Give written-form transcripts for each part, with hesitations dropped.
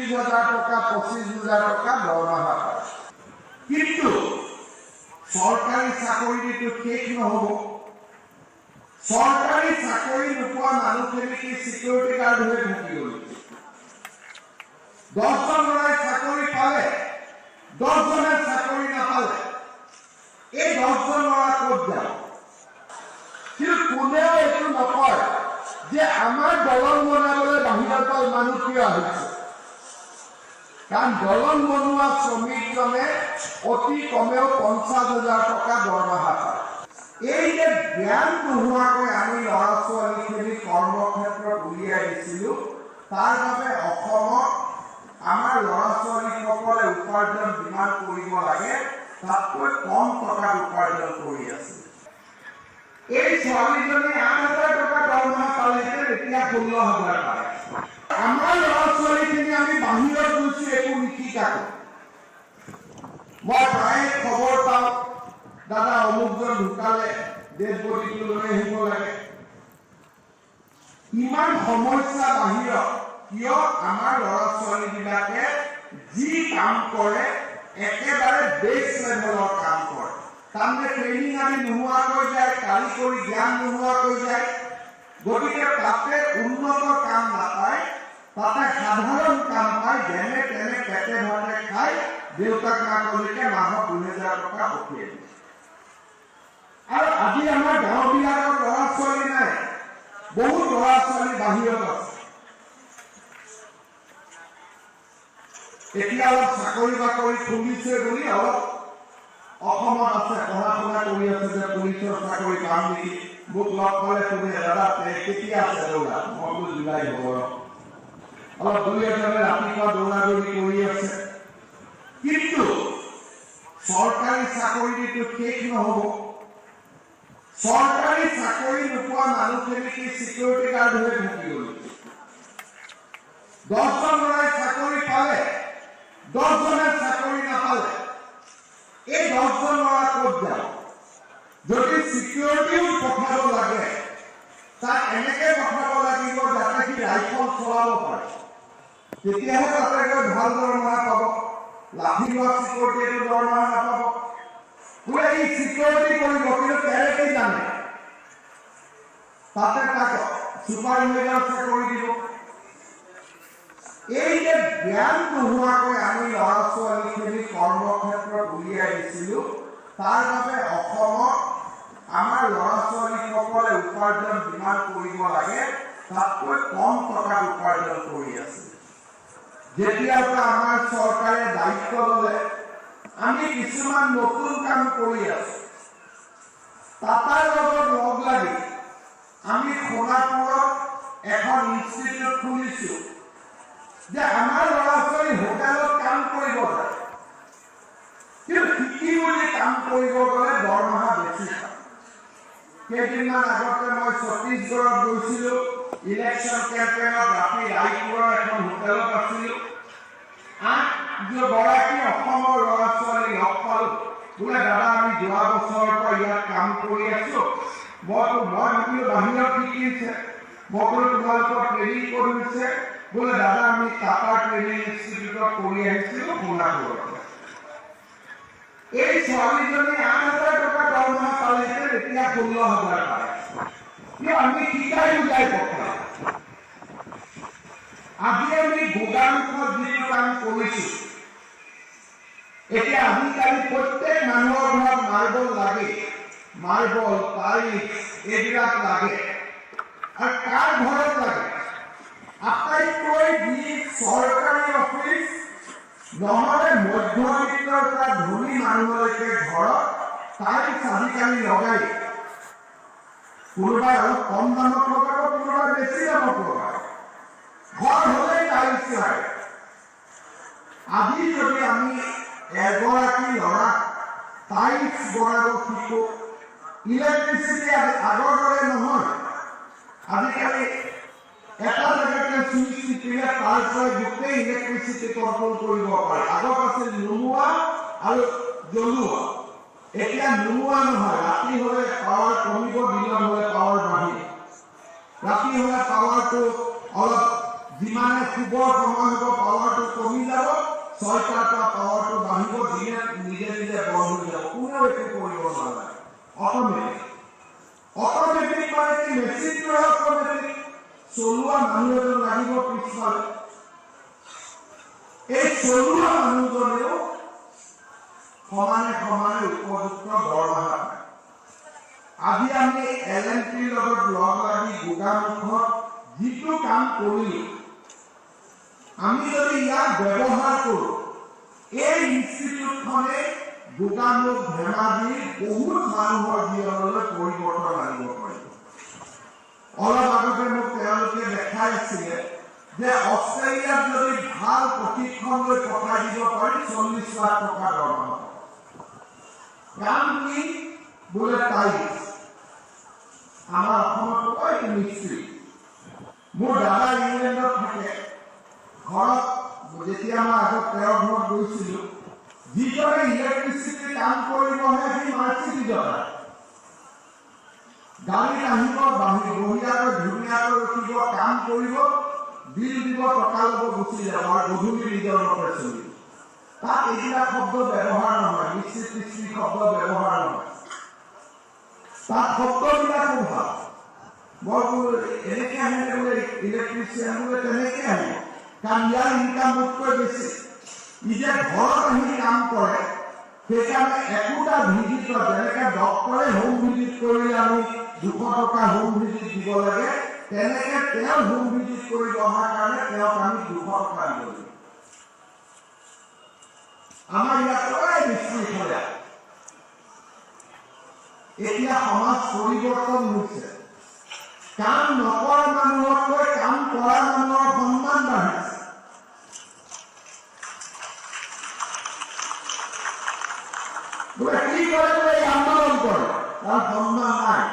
30,000 টকা 25,000 টকা দৰমহা পায় কিন্তু সৰকাৰি চাকৰিটো শেষ নহব সৰকাৰি চাকৰি নোপোৱা মানুহখিনি কি সিকিউৰিটি গাৰ্ড হয়ে থাকি গল 10 জন ল'ৰাই চাকৰি পালে 10 জনে চাকৰি নাপালে এই 10 জন ল'ৰা ক'ত যাব কিন্তু কোনেও এইটো নকয় যে আমাৰ দলং বনাবলৈ বাহিৰৰ পৰা মানুহ কিয় আহিছে কাৰণ দলং বনোৱা শ্ৰমিকজনে অতি কমেও 50,000 টকা দৰমহা পায় এই যে জ্ঞান নোহোৱাকৈ আমি ল'ৰা ছোৱালীখিনি কৰ্মক্ষেত্ৰত উলিয়াই দিছিলোঁ তাৰ বাবে অসমত আমাৰ ল'ৰা ছোৱালীসকলে উপাৰ্জন যিমান কৰিব লাগে তাতকৈ কম টকা উপাৰ্জন কৰি আছে এই ছোৱালীজনী 8,000 টকা দৰমহা পালেহেঁতেন এতিয়া 16,000 পায় আমাৰ ল'ৰা ছোৱালীখিনি আমি বাহিৰত গৈছো একো নিশিকাকৈ মই প্ৰায় খবৰ পাওঁ দাদা অমুকজন ঢুকালে ডেড বডিটো লৈ আহিব লাগে ইমান সমস্যা বাহিৰত কিয় আমাৰ ল'ৰা ছোৱালীবিলাকে যি কাম কৰে একেবাৰে বেছ লেভেলৰ কাম কৰে তাৰমানে ট্ৰেইনিং আমি নোহোৱাকৈ যায় কাৰিকৰী জ্ঞান নোহোৱাকৈ যায় গতিকে তাতে উন্নত কাম নাপায় তাতে সাধাৰণ কাম পায় যেনে তেনে পেটে ভাতে খাই দেউতাক মাকলৈকে মাহত 2,000 টকা পঠিয়াই দিয়ে আৰু আজি আমাৰ গাঁওবিলাকৰ ল'ৰা ছোৱালী নাই বহুত ল'ৰা ছোৱালী বাহিৰত আছে এতিয়া অলপ চাকৰি বাকৰি খুলিছে বুলি অলপ অসমত আছে পঢ়া শুনা কৰি আছে যে পুলিচৰ চাকৰি পাম নেকি মোক লগ পালে তুমি দাদা কেতিয়া আছে দৌৰা মই বোলো জুলাই হ'ব অলপ দুই এজনে ৰাতিপুৱা দৌৰা দৌৰি কৰি আছে কিন্তু সৰকাৰি চাকৰিটো শেষ নহব সৰকাৰি চাকৰি নোপোৱা মানুহখিনি কি সিকিউৰিটি গাৰ্ড হয়ে থাকি গল 10 জন ল'ৰাই চাকৰি পালে 10 জনে চাকৰি নাপালে এই 10 জন ল'ৰা ক'ত যাব যদি সিকিউরিটিও পঠাব লাগে তাক এনেকে পঠাব লাগিব যাতে কি রাইফল চলাব পাৰে তেতিয়াহে তাতে গৈ ভাল দৰমহা পাব লাঠি লোৱা সিকিউৰিটি দৰমহা নাপাব বোলে এই সিকিউৰিটি কৰিব কিন্তু কেনেকে জানে তাতে তাক সুপাৰভাইজাৰ চাকৰি দিব এই যে জ্ঞান নোহোৱাকৈ আমি ল'ৰা ছোৱালীখিনি কৰ্মক্ষেত্ৰত উলিয়াই দিছিলোঁ তাৰ বাবে অসমত আমাৰ ল'ৰা ছোৱালীসকলে উপাৰ্জন যিমান কৰিব লাগে তাতকৈ কম টকা উপাৰ্জন কৰি আছে যেতিয়াৰ পৰা আমাৰ চৰকাৰে দায়িত্ব ল'লে আমি কিছুমান নতুন কাম কৰি আছো টাটাৰ লগত লগ লাগি আমি সোণাপুৰত এখন ইনষ্টিটিউট খুলিছো যে আমাৰ ল'ৰা ছোৱালী হোটেলত কাম কৰিব যায় কিন্তু শিকি বুলি কাম কৰিব গ'লে দৰমহা বেছি পায় কেইদিনমান আগতে মই ছত্তীশগড়ত গৈছিলো ইলেকশ্যন কেম্পেইনত ৰাতি ৰায়পুৰৰ এখন হোটেলত আছিলো 8 গৰাকী অসমৰ ল'ৰা ছোৱালী লগ পালো বোলে দাদা আমি যোৱা বছৰৰ পৰা ইয়াত কাম কৰি আছো মই ভাবিলো বাহিৰত শিকিছে মই বোলো তোমালোকৰ ট্ৰেইনিং কৰিছে বোলে দাদা আমি টাটা ট্ৰেইনিং ইনষ্টিটিউটত কৰি আহিছিলো সোণাপুৰত এই ছোৱালীজনী 8,000 টকা দৰমহা পালেহেঁতেন এতিয়া 16,000 পায় কিয় আমি শিকাই বুজাই পঠাওঁ আজি আমি গোদামখনত যিটো কাম কৰিছো এতিয়া আজিকালি প্ৰত্যেক মানুহৰ ঘৰত মাৰ্বল লাগে মাৰ্বল টাইলছ এইবিলাক লাগে আৰু কাৰ ঘৰত লাগে আটাইতকৈ যি চৰকাৰী অফিচ নহলে মধ্যবিত্তৰ পৰা ধনী মানুহলৈকে ঘৰত টাইলছ আজিকালি লগাই কোনোবাই অলপ কম দামত লগাব কোনোবাই বেছি দামত লগাব ঘৰ হলে টাইলছ লাগে আজি যদি আমি এগৰাকী ল'ৰা টাইলছ বনাব শিকো ইলেক্ট্ৰিচিটি আগৰ দৰে নহয় আজিকালি এটা জেগাতে চুইচ টিপিলে তাৰ পৰা গোটেই ইলেক্ট্ৰিচিটি কণ্ট্ৰল কৰিব পাৰে আগত আছিল নুমুৱা আৰু জ্বলোৱা এতিয়া নুমুৱা নহয় ৰাতি হলে পাৱাৰ কমিব দিনত হলে পাৱাৰ বাঢ়িব ৰাতি হলে পাৱাৰটো অলপ যিমানে শুবৰ সময় হ'ব পাৱাৰটো কমি যাব, 6টাৰ পৰা পাৱাৰটো বাঢ়িব, দিনে নিজে নিজে বন্ধ হৈ যাব, কোনেও একো কৰিব নোৱাৰে। অট'মেটিক মানে কি মেচিনটোৱে অট'মেটিক, চলোৱা মানুহ এজন লাগিব পিছফালে। এই চলোৱা মানুহজনেও সমানে সমানে উপযুক্ত দৰমহা পায়। আজি আমি LNTৰ লগত লগ লাগি গোগামুখত যিটো কাম কৰিলো, আমি যদি ইয়াক ব্যৱহাৰ কৰোঁ, এই ইনষ্টিটিউটখনে গোগামুখ ধেমাজিৰ বহুত মানুহৰ জীৱনলৈ পৰিৱৰ্তন আনিব পাৰিব। অলপ আগতে মোক তেওঁলোকে দেখাই আছিলে যে অষ্ট্ৰেলিয়াত যদি ভাল প্ৰশিক্ষণ লৈ পঠাই দিব পাৰি 40 লাখ টকা দৰমহা। কাম কি বোলে টাইলছ, আমাৰ অসমত কয় এইটো মিস্ত্ৰী। মোৰ দাদা ইংলেণ্ডত থাকে, ঘৰত যেতিয়া মই আগত তেওঁৰ ঘৰত গৈছিলো, যিজনে ইলেক্ট্ৰিচিটিৰ কাম কৰিবহে সি মাৰ্চিডিজত গাড়ীত আহিব, বঢ়িয়াকৈ ধুনীয়াকৈ ৰখিব, কাম কৰিব, বিল দিব, টকা ল'ব, গুচি যাব আৰু গধূলি নিজৰ মতে চলিব। তাত এইবিলাক শব্দ ব্যৱহাৰ নহয়, মিস্ত্ৰী শব্দ ব্যৱহাৰ নহয়। তাত শব্দবিলাকো ভাল। মই বোলো এনেকৈ আহে বোলে ইলেক্ট্ৰিচিয়ান, বোলে তেনেকৈ আহিব, কাৰণ ইয়াৰ ইনকাম মোতকৈ বেছি। ই যে ঘৰত আহি কাম কৰে, সেইকাৰণে একোটা ভিজিটত, যেনেকৈ ডক্টৰে হোম ভিজিট কৰিলে আমি 200 টকা হোম ভিজিট দিব লাগে, তেনেকৈ তেওঁ হোম ভিজিট কৰিব অহাৰ কাৰণে তেওঁক আমি 200 টকা দিব লাগিব। আমাৰ ইয়াত কয় মিস্ত্ৰী খালে। এতিয়া সমাজ পৰিৱৰ্তন হৈছে, কাম নকৰা মানুহতকৈ কাম কৰা মানুহৰ সন্মান বাঢ়িছে। বোলে কি কৰে, বোলে আন্দোলন কৰে, তাৰ সন্মান নাই।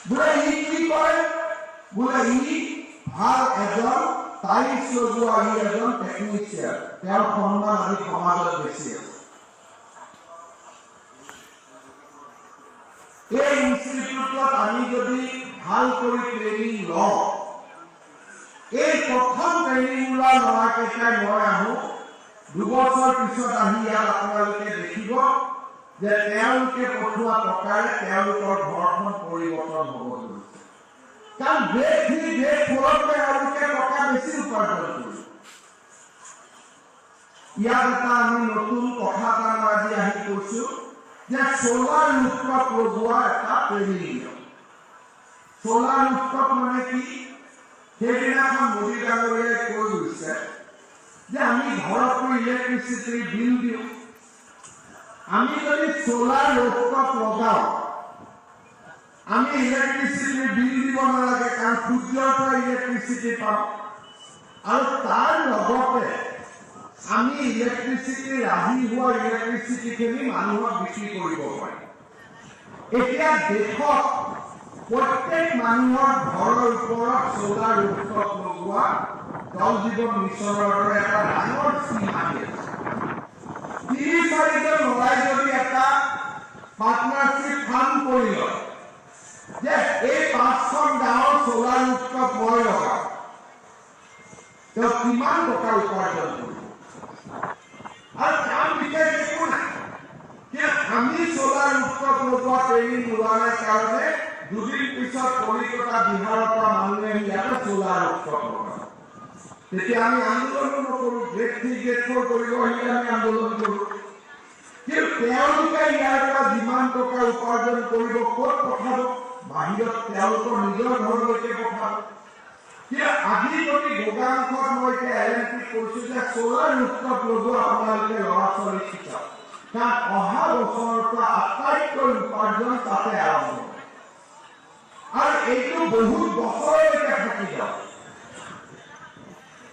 বোলে ই কি কৰে, বোলে ই ভাল এজন টাইলছ লগোৱা, ই এজন টেকনিচিয়ান, তেওঁৰ সন্মান আজি সমাজত বেছি আছে। এই ইনষ্টিটিউটত আমি যদি ভাল কৰি ট্ৰেইনিং লওঁ, এই প্ৰথম ট্ৰেইনিং লোৱা ল'ৰাকেইটাই মই আহোঁ, 2 বছৰ পিছত আহি ইয়াত আপোনালোকে দেখিব যে তেওঁলোকে পঠোৱা টকাৰে তেওঁলোকৰ ঘৰখন পৰিৱৰ্তন হ'ব ধৰিছে। কাৰণ গ্ৰেড 3, গ্ৰেড 4 তেওঁলোকে টকা বেছি উপাৰ্জন কৰিব। ইয়াত এটা আমি নতুন কথা এটা আজি আহি কৈছোঁ যে সোলাৰ ৰুফটপ লগোৱা এটা ট্ৰেইনিং। সোলাৰ ৰুফটপ মানে কি? সেইদিনাখন মোদী ডাঙৰীয়াই কৈ গৈছে যে আমি ঘৰতো ইলেক্ট্ৰিচিটিৰ বিল দিওঁ, আমি যদি সোলাৰ ৰুফটপ লগাওঁ, আমি ইলেক্ট্ৰিচিটিৰ বিল দিব নালাগে, কাৰণ সূৰ্যৰ পৰা ইলেক্ট্ৰিচিটি পাওঁ, আৰু তাৰ লগতে আমি ইলেক্ট্ৰিচিটি, ৰাহি হোৱা ইলেক্ট্ৰিচিটিখিনি মানুহক বিক্ৰী কৰিব পাৰিম। এতিয়া দেশত প্ৰত্যেক মানুহৰ ঘৰৰ ওপৰত সোলাৰ ৰুফটপ লগোৱা জল জীৱন মিছনৰ দৰে এটা ডাঙৰ স্কিম আহি আছে। 30-40জন ল'ৰাই যদি এটা পাৰ্টনাৰশ্বিপ ফাৰ্ম কৰি লয় যে এই 5খন গাঁৱৰ সোলাৰ ৰুফটপ মই লগাওঁ, তেওঁ কিমান টকা উপাৰ্জন কৰিব? আৰু কাম বিশেষ একো নাই, আমি সোলাৰ ৰুফটপ লগোৱা ট্ৰেইনিং লোৱা নাই কাৰণে 2 দিন পিছত কলিকতা, বিহাৰৰ পৰা মানুহে আহি ইয়াতে সোলাৰ ৰুফটপ লগায়। তেতিয়া আমি আন্দোলনো নকৰোঁ, গ্ৰেড 3, গ্ৰেড 4 কৰিব আহিলে আমি আন্দোলন কৰোঁ। কিন্তু তেওঁলোকে ইয়াৰ পৰা যিমান টকা উপাৰ্জন কৰিব ক'ত পঠাব? বাহিৰত তেওঁলোকৰ নিজৰ ঘৰলৈকে পঠাব। কিন্তু আজি যদি গোগামুখত মই এতিয়া LNT কৈছোঁ যে সোলাৰ ৰুফটপ লগোৱা আপোনালোকে ল'ৰা ছোৱালী শিকাওক, কাৰণ অহা বছৰৰ পৰা আটাইতকৈ উপাৰ্জন তাতে আৰম্ভ হ'ব, আৰু এইটো বহুত বছৰলৈকে থাকি যাব।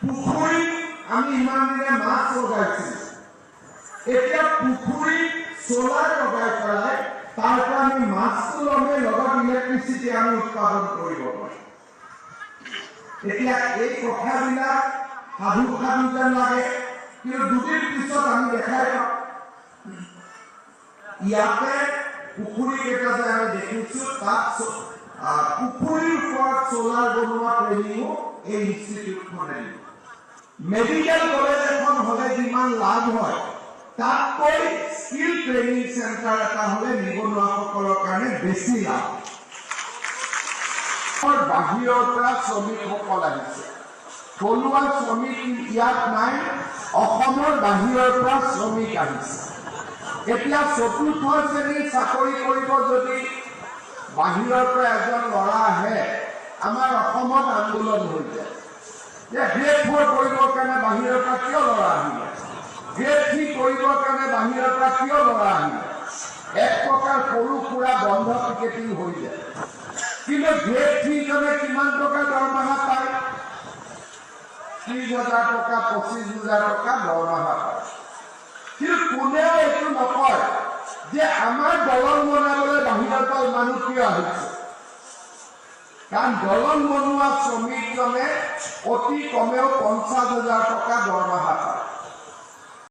পুখুৰীত আমি ইমান দিনে মাছ লগাইছিলোঁ, এতিয়া পুখুৰীত সোলাৰ লগাই পেলাই তাৰ পৰা আমি মাছটো ল'মেই, লগত ইলেক্ট্ৰিচিটি আমি উৎপাদন কৰিব পাৰিম। এতিয়া এই কথাবিলাক সাধু সাধু যেন লাগে, কিন্তু 2 দিন পিছত আমি দেখাই পাওঁ ইয়াতে পুখুৰী কেইটা যে আমি দেখিছোঁ, তাত পুখুৰীৰ ওপৰত সোলাৰ বনোৱা ট্ৰেইনিঙো এই ইনষ্টিটিউটখনে দিব। মেডিকেল কলেজ এখন হলে যিমান লাভ হয় তাতকৈ স্কিল ট্ৰেইনিং চেণ্টাৰ এটা হলে নিবনুৱাসকলৰ কাৰণে বেছি লাভ। বাহিৰৰ পৰা শ্ৰমিকসকল আহিছে, থলুৱা শ্ৰমিক ইয়াত নাই, অসমৰ বাহিৰৰ পৰা শ্ৰমিক আহিছে। এতিয়া চতুৰ্থ শ্ৰেণীৰ চাকৰি কৰিব যদি বাহিৰৰ পৰা এজন ল'ৰা আহে, আমাৰ অসমত আন্দোলন হৈ যায় যে গ্ৰেড 4 কৰিবৰ কাৰণে বাহিৰৰ পৰা কিয় ল'ৰা আহিলে, গ্ৰেড 3 কৰিবৰ কাৰণে বাহিৰৰ পৰা কিয় ল'ৰা আহিলে। এক প্ৰকাৰ সৰু সুৰা বন্ধ পিকেটিং হৈ যায়। কিন্তু গ্ৰেড 3 জনে কিমান টকা দৰমহা পায়? 30,000 টকা, 25,000 টকা দৰমহা পায়। কিন্তু কোনেও এইটো নকয় যে আমাৰ দলং বনাবলৈ বাহিৰৰ পৰা মানুহ কিয় আহিছে। কাৰণ দলং বনোৱা শ্ৰমিকজনে অতি কমেও 50,000 টকা দৰমহা